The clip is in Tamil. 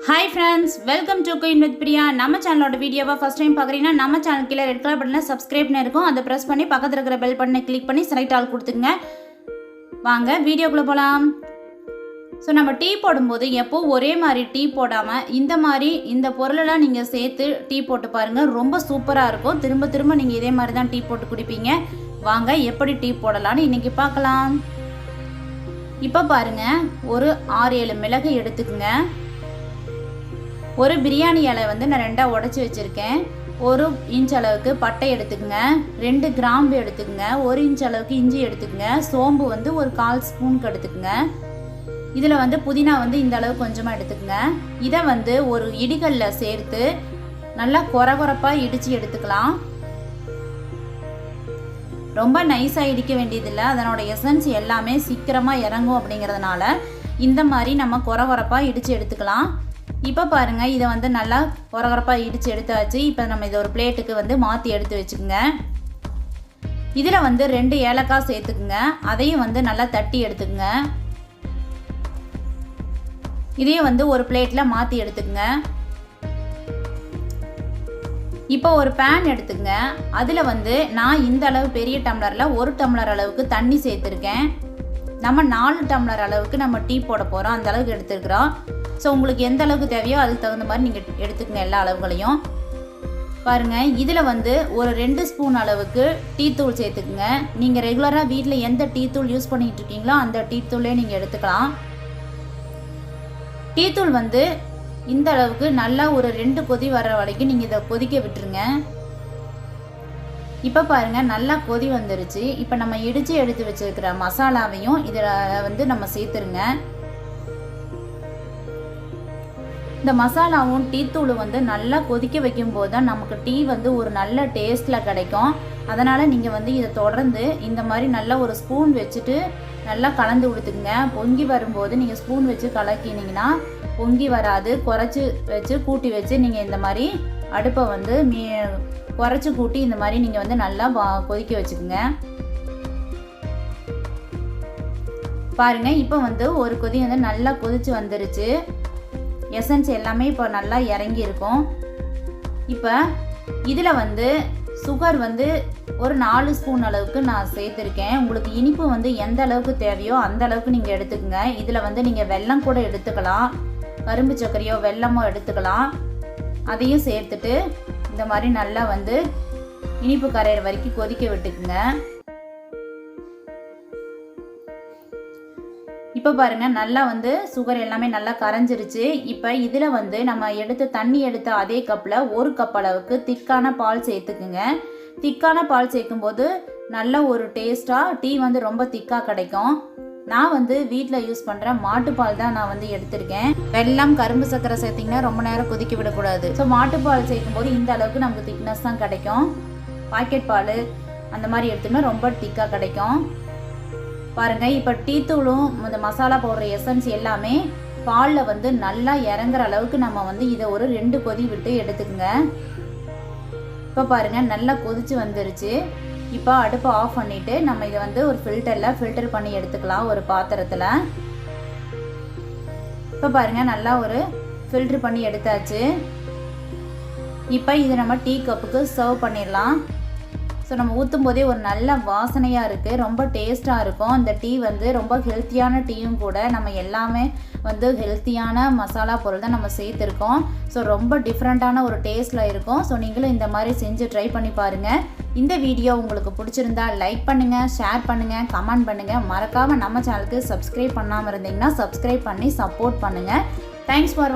Hi friends, welcome to Queen with Priya. நம்ம சேனலோட வீடியோவை ஃபர்ஸ்ட் டைம் பார்க்குறீங்கன்னா நம்ம சேனல் கீழே ரெட் கலர் பட்டனில் சப்ஸ்கிரைப்னு இருக்கும். அதை ப்ரெஸ் பண்ணி பக்கத்தில் இருக்கிற பெல் பட்டனை கிளிக் பண்ணி செலக்ட் ஆல் கொடுத்துங்க. வாங்க வீடியோக்குள்ளே போகலாம். ஸோ நம்ம டீ போடும்போது எப்போ ஒரே மாதிரி டீ போடாமல் இந்த பொருளெல்லாம் நீங்கள் சேர்த்து டீ போட்டு பாருங்கள். ரொம்ப சூப்பராக இருக்கும். திரும்ப திரும்ப நீங்கள் இதே மாதிரி தான் டீ போட்டு குடிப்பீங்க. வாங்க எப்படி டீ போடலான்னு இன்றைக்கி பார்க்கலாம். இப்போ பாருங்கள், ஒரு 6-7 மிளகு எடுத்துக்குங்க. ஒரு பிரியாணி இலை வந்து நான் 2 உடச்சி வச்சுருக்கேன். 1 இன்ச் அளவுக்கு பட்டை எடுத்துக்கங்க. 2 கிராம்பு எடுத்துக்கங்க. 1 இன்ச் அளவுக்கு இஞ்சி எடுத்துக்கங்க. சோம்பு வந்து ஒரு 1/4 ஸ்பூனுக்கு எடுத்துக்கங்க. இதில் வந்து புதினா வந்து இந்த அளவு கொஞ்சமாக எடுத்துக்கங்க. இதை வந்து ஒரு இடிகல்ல சேர்த்து நல்லா கொரகொரப்பாக இடித்து எடுத்துக்கலாம். ரொம்ப நைஸாக இடிக்க வேண்டியதில்லை. அதனோட எசன்ஸ் எல்லாமே சீக்கிரமாக இறங்கும். அப்படிங்கிறதுனால இந்த மாதிரி நம்ம கொரகொரப்பாக இடித்து எடுத்துக்கலாம். இப்போ பாருங்கள், இதை வந்து நல்லா கொரகொரப்பாக இடித்து எடுத்தாச்சு. இப்போ நம்ம இதை ஒரு பிளேட்டுக்கு வந்து மாற்றி எடுத்து வச்சுக்கோங்க. இதில் வந்து 2 ஏலக்காய் சேர்த்துக்குங்க. அதையும் வந்து நல்லா தட்டி எடுத்துக்கங்க. இதையும் வந்து ஒரு பிளேட்டில் மாற்றி எடுத்துக்கங்க. இப்போ ஒரு பேன் எடுத்துக்கங்க. அதில் வந்து நான் இந்த அளவு பெரிய டம்ளரில் 1 டம்ளர் அளவுக்கு தண்ணி சேர்த்துருக்கேன். நம்ம 4 டம்ளர் அளவுக்கு நம்ம டீ போட போகிறோம். அந்த அளவுக்கு எடுத்துருக்குறோம். ஸோ உங்களுக்கு எந்த அளவுக்கு தேவையோ அதுக்கு தகுந்த மாதிரி நீங்கள் எடுத்துக்கங்க எல்லா அளவுகளையும். பாருங்கள், இதில் வந்து ஒரு 2 ஸ்பூன் அளவுக்கு டீ தூள் சேர்த்துக்குங்க. நீங்கள் ரெகுலராக வீட்டில் எந்த டீ தூள் யூஸ் பண்ணிகிட்டு இருக்கீங்களோ அந்த டீ தூளே நீங்கள் எடுத்துக்கலாம். டீ தூள் வந்து இந்த அளவுக்கு நல்லா ஒரு 2 கொதி வர்ற வரைக்கும் நீங்கள் இதை கொதிக்க விட்டுருங்க. இப்போ பாருங்கள், நல்லா கொதி வந்துருச்சு. இப்போ நம்ம இடித்து எடுத்து வச்சுருக்கிற மசாலாவையும் இதில் வந்து நம்ம சேர்த்துருங்க. இந்த மசாலாவும் டீ தூளும் வந்து நல்லா கொதிக்க வைக்கும்போது தான் நமக்கு டீ வந்து ஒரு நல்ல டேஸ்ட்டில் கிடைக்கும். அதனால் நீங்கள் வந்து இதை தொடர்ந்து இந்த மாதிரி நல்லா ஒரு ஸ்பூன் வச்சுட்டு நல்லா கலந்து கொடுத்துக்குங்க. பொங்கி வரும்போது நீங்கள் ஸ்பூன் வச்சு கலக்கினீங்கன்னா பொங்கி வராது. குறைச்சி வச்சு கூட்டி வச்சு நீங்கள் இந்த மாதிரி அடுப்பை வந்து குறைச்சி கூட்டி இந்த மாதிரி நீங்கள் வந்து நல்லா கொதிக்க வச்சுக்குங்க. பாருங்கள், இப்போ வந்து ஒரு கொதி வந்து நல்லா கொதிச்சு வந்துருச்சு. எசன்ஸ் எல்லாமே இப்போ நல்லா இறங்கி இருக்கும். இப்போ இதில் வந்து சுகர் வந்து ஒரு 4 ஸ்பூன் அளவுக்கு நான் சேர்த்துருக்கேன். உங்களுக்கு இனிப்பு வந்து எந்த அளவுக்கு தேவையோ அந்த அளவுக்கு நீங்கள் எடுத்துக்கங்க. இதில் வந்து நீங்கள் வெல்லம் கூட எடுத்துக்கலாம். கரும்பு சர்க்கரையோ வெல்லமோ எடுத்துக்கலாம். அதையும் சேர்த்துட்டு இந்த மாதிரி நல்லா வந்து இனிப்பு கரையிற வரைக்கும் கொதிக்க விட்டுக்குங்க. இப்போ பாருங்கள், நல்லா வந்து சுகர் எல்லாமே நல்லா கரைஞ்சிருச்சு. இப்போ இதில் வந்து நம்ம தண்ணி எடுத்த அதே கப்பில் 1 கப் அளவுக்கு திக்கான பால் சேர்த்துக்குங்க. திக்கான பால் சேர்க்கும்போது நல்ல ஒரு டேஸ்ட்டாக டீ வந்து ரொம்ப திக்காக கிடைக்கும். நான் வந்து வீட்டில் யூஸ் பண்ணுற மாட்டுப்பால் தான் நான் வந்து எடுத்திருக்கேன். வெல்லம் கரும்பு சர்க்கரை சேர்த்திங்கன்னா ரொம்ப நேரம் கொதிக்க விடக்கூடாது. ஸோ மாட்டுப்பால் சேர்க்கும்போது இந்த அளவுக்கு நமக்கு திக்னஸ் தான் கிடைக்கும். பாக்கெட் பால் அந்த மாதிரி எடுத்துன்னா ரொம்ப திக்காக கிடைக்கும். பாருங்கள், இப்போ டீ தூளும் இந்த மசாலா போடுற எசன்ஸ் எல்லாமே பாலில் வந்து நல்லா இறங்குற அளவுக்கு நம்ம வந்து இதை ஒரு 2 கொதி விட்டு எடுத்துக்கோங்க. இப்போ பாருங்கள், நல்லா கொதிச்சு வந்துருச்சு. இப்போ அடுப்பை ஆஃப் பண்ணிவிட்டு நம்ம இதை வந்து ஒரு ஃபில்டர் பண்ணி எடுத்துக்கலாம் ஒரு பாத்திரத்தில். இப்போ பாருங்கள், நல்லா ஒரு ஃபில்ட்ரு பண்ணி எடுத்தாச்சு. இப்போ இதை நம்ம டீ கப்புக்கு சர்வ் பண்ணிடலாம். ஸோ நம்ம ஊற்றும் போதே ஒரு நல்ல வாசனையாக இருக்குது. ரொம்ப டேஸ்ட்டாக இருக்கும். இந்த டீ வந்து ரொம்ப ஹெல்த்தியான டீயும் கூட. நம்ம எல்லாமே வந்து ஹெல்த்தியான மசாலா பொருள் தான் நம்ம சேர்த்துருக்கோம். ஸோ ரொம்ப டிஃப்ரெண்ட்டான ஒரு டேஸ்ட்டில் இருக்கும். ஸோ நீங்களும் இந்த மாதிரி செஞ்சு ட்ரை பண்ணி பாருங்கள். இந்த வீடியோ உங்களுக்கு பிடிச்சிருந்தா லைக் பண்ணுங்கள், ஷேர் பண்ணுங்கள், கமெண்ட் பண்ணுங்கள். மறக்காமல் நம்ம சேனலுக்கு சப்ஸ்கிரைப் பண்ணாமல் இருந்தீங்கன்னா சப்ஸ்கிரைப் பண்ணி சப்போர்ட் பண்ணுங்கள். Thanks for